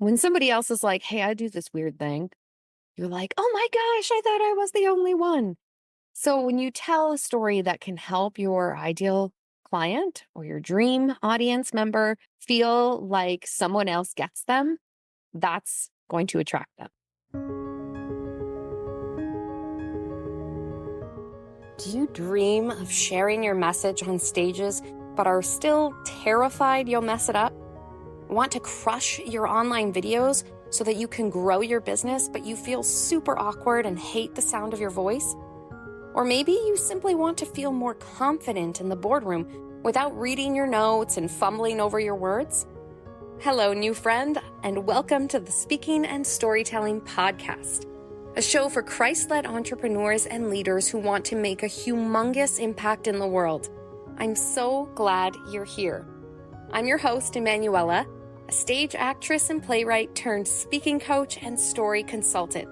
When somebody else is like, hey, I do this weird thing, you're like, oh my gosh, I thought I was the only one. So when you tell a story that can help your ideal client or your dream audience member feel like someone else gets them, that's going to attract them. Do you dream of sharing your message on stages, but are still terrified you'll mess it up? Want to crush your online videos so that you can grow your business, but you feel super awkward and hate the sound of your voice? Or maybe you simply want to feel more confident in the boardroom without reading your notes and fumbling over your words? Hello, new friend, and welcome to the Speaking and Storytelling Podcast, a show for Christ-led entrepreneurs and leaders who want to make a humongous impact in the world. I'm so glad you're here. I'm your host, Emanuela, a stage actress and playwright turned speaking coach and story consultant.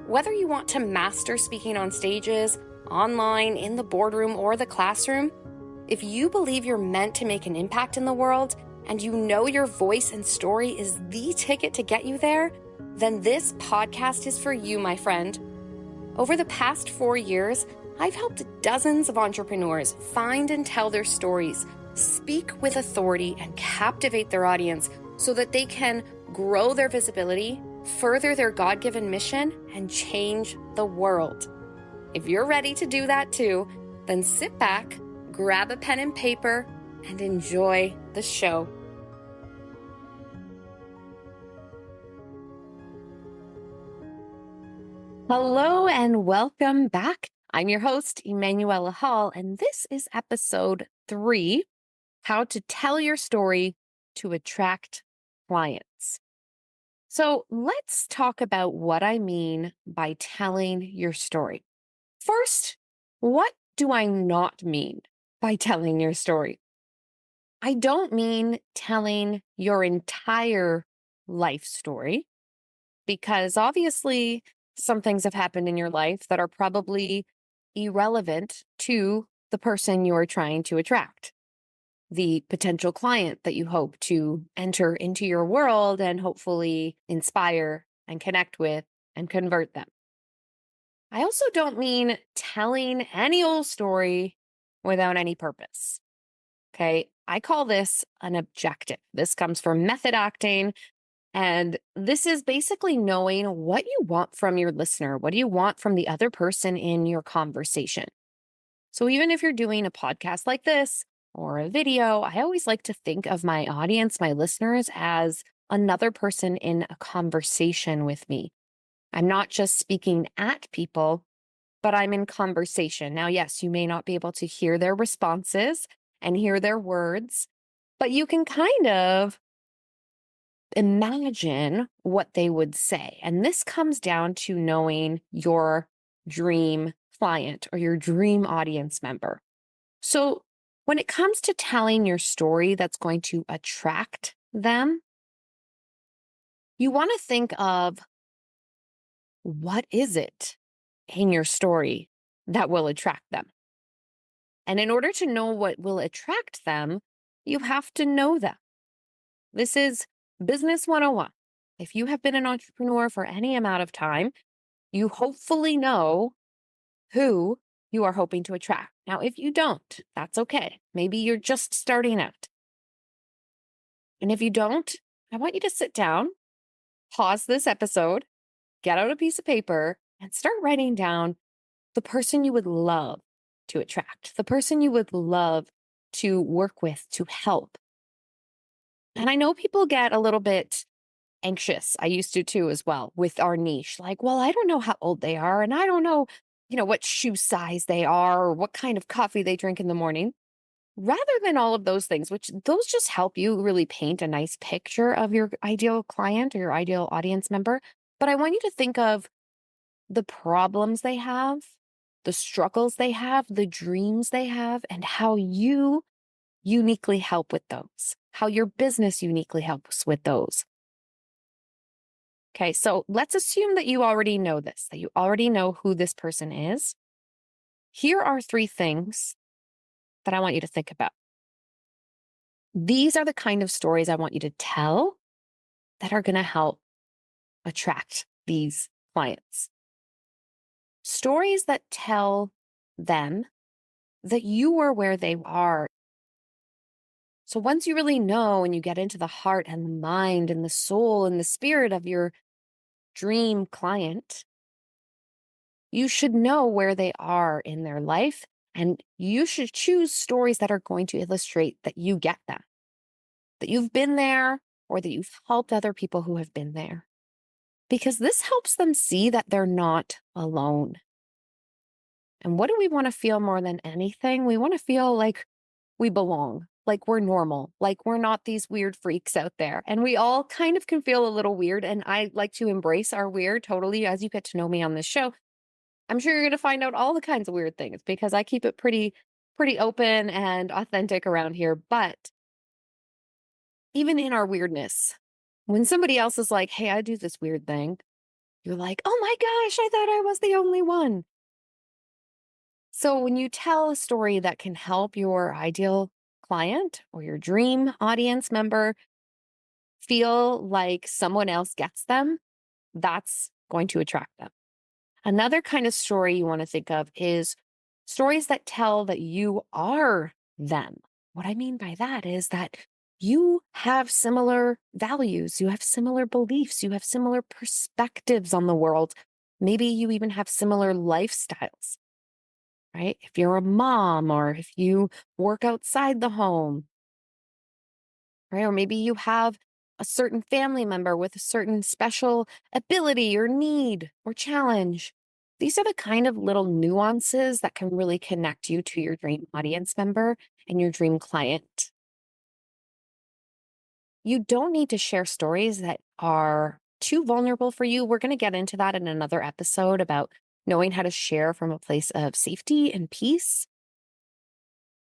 Whether you want to master speaking on stages, online, in the boardroom, or the classroom, if you believe you're meant to make an impact in the world and you know your voice and story is the ticket to get you there, then this podcast is for you, my friend. Over the past 4 years, I've helped dozens of entrepreneurs find and tell their stories, speak with authority, and captivate their audience so that they can grow their visibility, further their God-given mission, and change the world. If you're ready to do that too, then sit back, grab a pen and paper, and enjoy the show. Hello and welcome back. I'm your host, Emanuela Hall, and this is episode 3, How to Tell Your Story to Attract Clients. So let's talk about what I mean by telling your story. First, what do I not mean by telling your story? I don't mean telling your entire life story, because obviously some things have happened in your life that are probably irrelevant to the person you're trying to attract, the potential client that you hope to enter into your world and hopefully inspire and connect with and convert them. I also don't mean telling any old story without any purpose. Okay. I call this an objective. This comes from method acting. And this is basically knowing what you want from your listener. What do you want from the other person in your conversation? So even if you're doing a podcast like this or a video, I always like to think of my audience, my listeners, as another person in a conversation with me. I'm not just speaking at people, but I'm in conversation. Now, yes, you may not be able to hear their responses and hear their words, but you can kind of imagine what they would say. And this comes down to knowing your dream client or your dream audience member. So when it comes to telling your story that's going to attract them, you want to think of what is it in your story that will attract them? And in order to know what will attract them, you have to know them. This is Business 101. If you have been an entrepreneur for any amount of time, you hopefully know who you are hoping to attract. Now, if you don't, that's okay. Maybe you're just starting out. And if you don't, I want you to sit down, pause this episode, get out a piece of paper, and start writing down the person you would love to attract, the person you would love to work with, to help. And I know people get a little bit anxious. I used to too as well with our niche. Like, well, I don't know how old they are and I don't know, what shoe size they are or what kind of coffee they drink in the morning. Rather than all of those things, which those just help you really paint a nice picture of your ideal client or your ideal audience member. But I want you to think of the problems they have, the struggles they have, the dreams they have, and how you uniquely help with those, how your business uniquely helps with those. Okay, so let's assume that you already know this, that you already know who this person is. Here are 3 things that I want you to think about. These are the kind of stories I want you to tell that are going to help attract these clients. Stories that tell them that you are where they are. So once you really know and you get into the heart and the mind and the soul and the spirit of your dream client, you should know where they are in their life, and you should choose stories that are going to illustrate that you get that you've been there, or that you've helped other people who have been there. Because this helps them see that they're not alone. And what do we want to feel more than anything? We want to feel like we belong, like we're normal, like we're not these weird freaks out there. And we all kind of can feel a little weird. And I like to embrace our weird totally as you get to know me on this show. I'm sure you're going to find out all the kinds of weird things because I keep it pretty open and authentic around here. But even in our weirdness, when somebody else is like, "Hey, I do this weird thing," you're like, "Oh my gosh, I thought I was the only one." So when you tell a story that can help your ideal client or your dream audience member feel like someone else gets them, that's going to attract them. Another kind of story you want to think of is stories that tell that you are them. What I mean by that is that you have similar values, you have similar beliefs, you have similar perspectives on the world. Maybe you even have similar lifestyles, right? If you're a mom or if you work outside the home, right? Or maybe you have a certain family member with a certain special ability or need or challenge. These are the kind of little nuances that can really connect you to your dream audience member and your dream client. You don't need to share stories that are too vulnerable for you. We're going to get into that in another episode about knowing how to share from a place of safety and peace.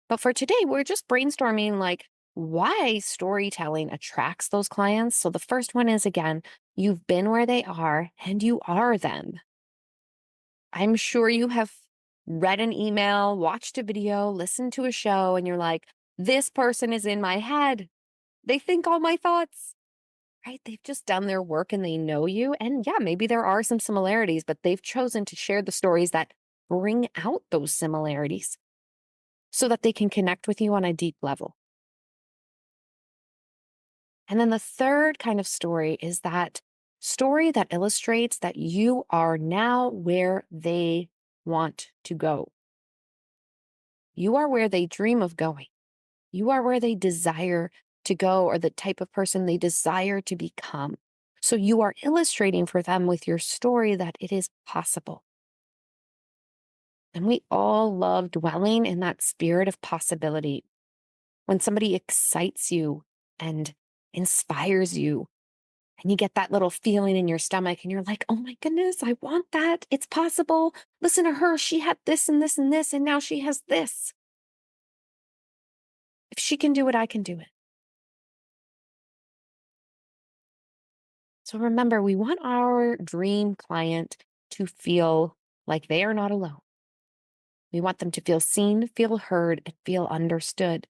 But for today, we're just brainstorming like why storytelling attracts those clients. So the first one is again, you've been where they are and you are them. I'm sure you have read an email, watched a video, listened to a show, and you're like, this person is in my head. They think all my thoughts, right? They've just done their work and they know you. And yeah, maybe there are some similarities, but they've chosen to share the stories that bring out those similarities so that they can connect with you on a deep level. And then the third kind of story is that story that illustrates that you are now where they want to go. You are where they dream of going. You are where they desire to go or the type of person they desire to become. So you are illustrating for them with your story that it is possible. And we all love dwelling in that spirit of possibility. When somebody excites you and inspires you, and you get that little feeling in your stomach, and you're like, oh my goodness, I want that. It's possible. Listen to her. She had this and this and this, and now she has this. If she can do it, I can do it. So remember, we want our dream client to feel like they are not alone. We want them to feel seen, feel heard, and feel understood.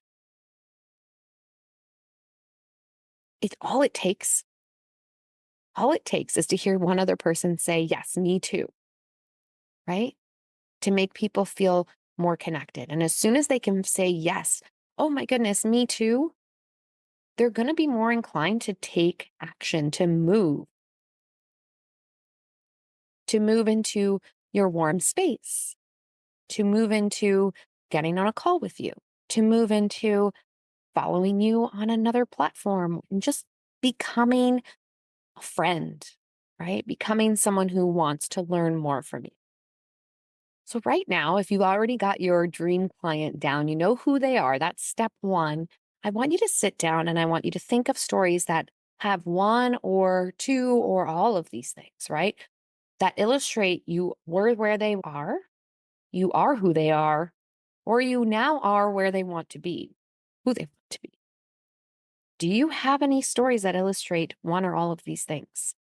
It all it takes All it takes is to hear one other person say, yes, me too, right? To make people feel more connected. And as soon as they can say, yes, oh my goodness, me too, they're going to be more inclined to take action, to move into your warm space, to move into getting on a call with you, to move into following you on another platform and just becoming a friend, right? Becoming someone who wants to learn more from you. So, right now, if you've already got your dream client down, you know who they are. That's step one. I want you to sit down and I want you to think of stories that have one or two or all of these things, right? That illustrate you were where they are, you are who they are, or you now are where they want to be, who they want to be. Do you have any stories that illustrate one or all of these things?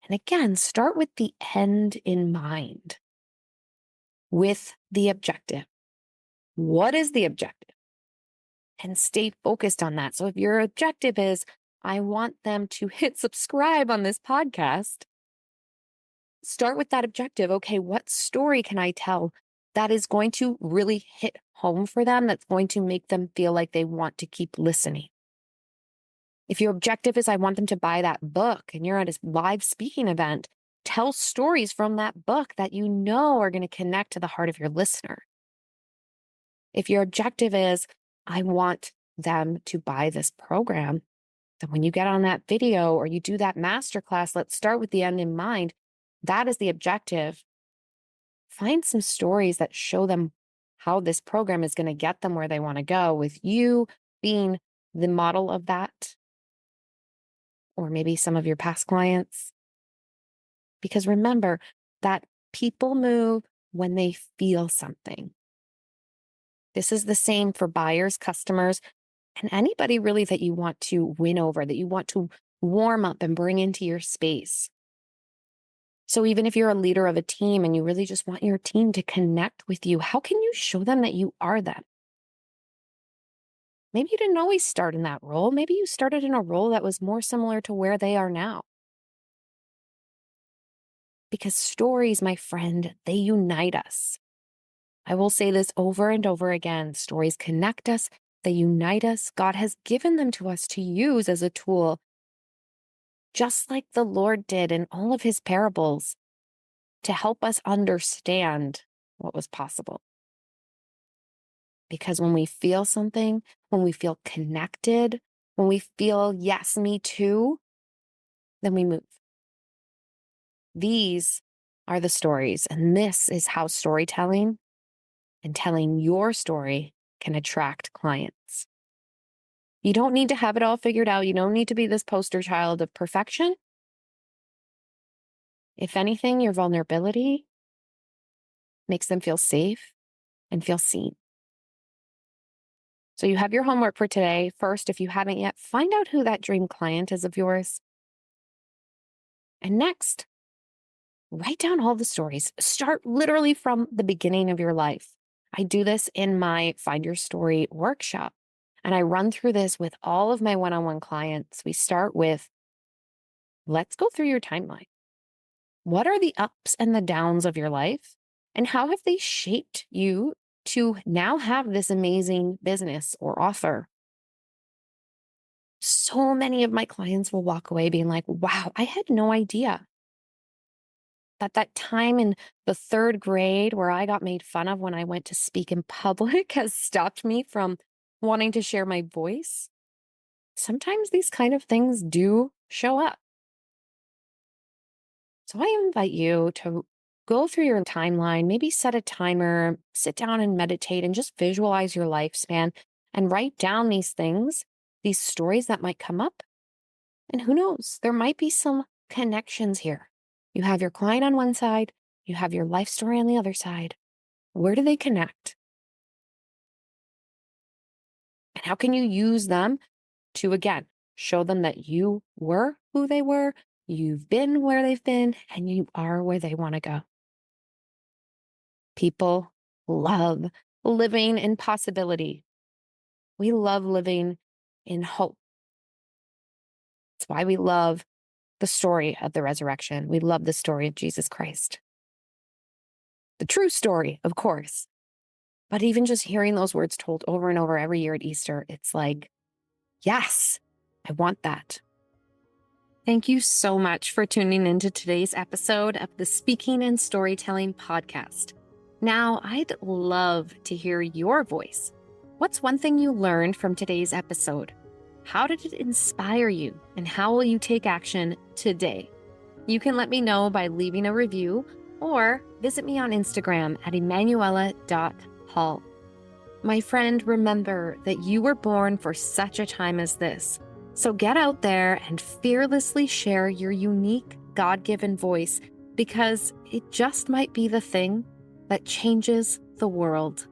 And again, start with the end in mind, with the objective. What is the objective? And stay focused on that. So if your objective is, I want them to hit subscribe on this podcast. Start with that objective. Okay, what story can I tell that is going to really hit home for them, that's going to make them feel like they want to keep listening? If your objective is I want them to buy that book and you're at a live speaking event, tell stories from that book that you know are going to connect to the heart of your listener. If your objective is I want them to buy this program, then when you get on that video or you do that masterclass, let's start with the end in mind. That is the objective. Find some stories that show them how this program is going to get them where they want to go, with you being the model of that, or maybe some of your past clients. Because remember that people move when they feel something. This is the same for buyers, customers, and anybody really that you want to win over, that you want to warm up and bring into your space. So even if you're a leader of a team and you really just want your team to connect with you, how can you show them that you are them? Maybe you didn't always start in that role. Maybe you started in a role that was more similar to where they are now. Because stories, my friend, they unite us. I will say this over and over again. Stories connect us, they unite us. God has given them to us to use as a tool, just like the Lord did in all of his parables, to help us understand what was possible. Because when we feel something, when we feel connected, when we feel, yes, me too, then we move. These are the stories, and this is how storytelling and telling your story can attract clients. You don't need to have it all figured out. You don't need to be this poster child of perfection. If anything, your vulnerability makes them feel safe and feel seen. So you have your homework for today. First, if you haven't yet, find out who that dream client is of yours. And next, write down all the stories. Start literally from the beginning of your life. I do this in my Find Your Story workshop, and I run through this with all of my one-on-one clients. We start with, let's go through your timeline. What are the ups and the downs of your life? And how have they shaped you to now have this amazing business or offer? So many of my clients will walk away being like, wow, I had no idea that time in the third grade where I got made fun of when I went to speak in public has stopped me from wanting to share my voice. Sometimes these kind of things do show up. So I invite you to go through your timeline, maybe set a timer, sit down and meditate and just visualize your lifespan and write down these things, these stories that might come up. And who knows, there might be some connections here. You have your client on one side, you have your life story on the other side. Where do they connect? And how can you use them to, again, show them that you were who they were, you've been where they've been, and you are where they want to go? People love living in possibility. We love living in hope. It's why we love the story of the resurrection. We love the story of Jesus Christ. The true story, of course. But even just hearing those words told over and over every year at Easter, it's like, yes, I want that. Thank you so much for tuning into today's episode of the Speaking and Storytelling podcast. Now, I'd love to hear your voice. What's one thing you learned from today's episode? How did it inspire you? And how will you take action today? You can let me know by leaving a review or visit me on Instagram at Emanuela.hall. My friend, remember that you were born for such a time as this. So get out there and fearlessly share your unique God-given voice, because it just might be the thing that changes the world.